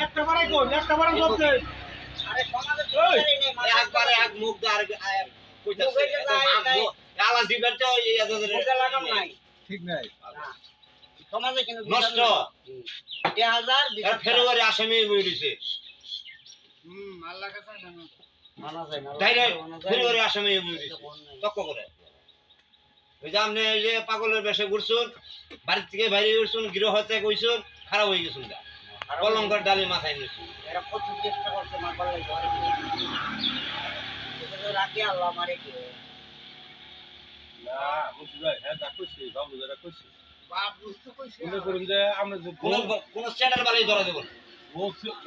একটা বারে কোন একটা বারে জব দেন আরে সমাজে চলে নেই একবারে এক মুখ দা আর কইতাছে আলা দিবেন তো এই মুখে লাগাম নাই ঠিক নাই সমাজে কিন্তু নষ্ট 1000 আর ফেব্রুয়ারি আসামি হই দিছে আল্লাহ কাছে জানো মানা যায় না ডাইরেক্ট ফেব্রুয়ারি আসামি হই দিছে তক্ক করে ওই যে আপনি এই যে পাগলের বেশে ঘুরছুন বাড়ি থেকে বাইরে ঘুরছুন গৃহ হতে কইছুন খারাপ হয়ে গেছুন গা কলঙ্কার ডালি মাথায় নিছুন এরা প্রচুর চেষ্টা করছে মা বলে ঘরে তো রাখি আল্লাহ মারে কি না বুঝি ভাই হ্যাঁ তা কইছি বাবু যারা কইছি বাপ বুঝতে কইছে মনে করুন যে আমরা যে কোন চ্যাটার বালাই ধরা দেব না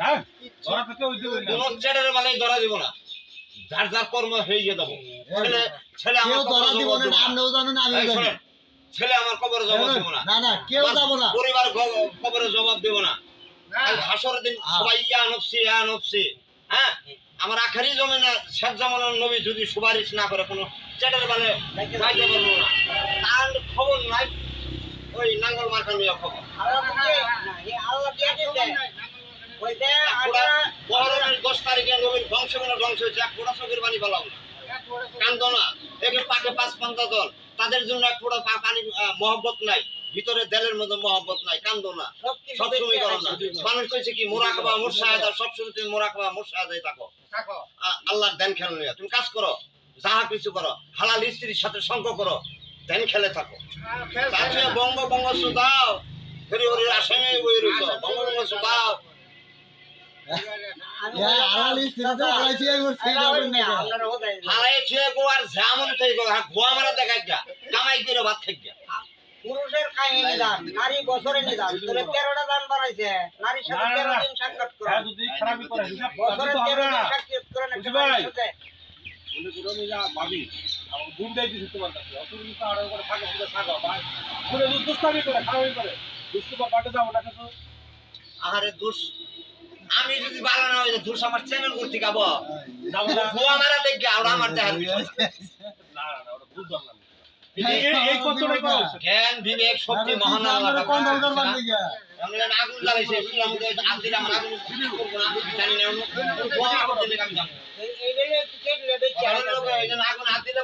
হ্যাঁ ধরা থেকে ওই দেব না কোন চ্যাটার বালাই ধরা দেব না যার যার কর্ম হয়ে গিয়ে দেব ছেলে ছেলে আমার ধরা দিব না কবরে আমরাও জানো না আমি জানি ছেলে আমার কবরে জবাব দেব না না না কেউ যাব না পরিবার কবরে জবাব দেব না আর হাসরের দিন সবাই ইয়া নফসি হ্যাঁ আমার আখেরি জমিনে শেখ জামানের নবী যদি সুপারিশ না করে কোনো চ্যাটার বালে যাইতে পারবো না তার খবর নাই ওই নাঙ্গল মার্কা নিয়ে খবর আল্লাহ দিয়ে দিছে কইতে বহরমের 10 তারিখে নবীর ধ্বংস হয়েছে এক ফোঁটা চোখের পানি পেলাম না কান্দো না একে পাকে 5-5 দল তাদের জন্য এক ফোঁটা পানি মহব্বত নাই ভিতরে দেলের মধ্যে মহব্বত নাই কান্দো না সবসময় করো না মানুষ কইছে কি মোরাকাবা মুরশাহাদা সবসময় তুমি মোরাকাবা মুরশাহাদাই থাকো আল্লাহর ধ্যান খেলো না তুমি কাজ করো যাহা কিছু করো হালাল স্ত্রীর সাথে সঙ্গ করো ধ্যান খেলে থাকো তাতে বঙ্গ সুদাও ফেরি হরি আসামে বই রইছ বঙ্গ সুদাও আড়ালি সিরিজে আড়াইছি আই করছি যাবেন না আল্লাহর হোদাই হালাই ছুঁয়ে গো আর জামন থেকে গো গোয়া মারা দেখা গা কামাই করে ভাত খাই গা পুরুষের কাহিনী দান নারী বছরে নিদান তবে 13টা দান বানাইছে নারীর সাথে 13 দিন সাক্ষাৎ করে হ্যাঁ যদি খারাপই করে হিসাব বছরে তো 13 হবে দিন না সাক্ষাৎ করে না বুঝি ভাই? মনে করো আমি যা ভাবি আমার গুণ দেই দিছি তোমার কাছে অত কিন্তু আর করে থাকো পুরো থাকো ভাই পুরো দুষ্টামি করে খারাপই করে দুষ্টু বা পাটে যাবো না কিছু আহারে দোষ আমি যদি ভালো না হইতো দোষ আমার চ্যানেল করতে গাবো যাবো না গোয়া মারা দেখে আর আমার দেখার বিষয় না না ওটা বুঝলাম না এই কষ্টটাই করা হচ্ছে জ্ঞান বিবেক শক্তি মহান আল্লাহ কোন দরকার বাদ দিয়া আমি আগুন জ্বালাইছে শুনলাম যে আজকে আমার আগুন করবো না আমি জানি না গোয়া করতে আমি জানি এই এই টিকেট লেবে আগুন হাত দিলে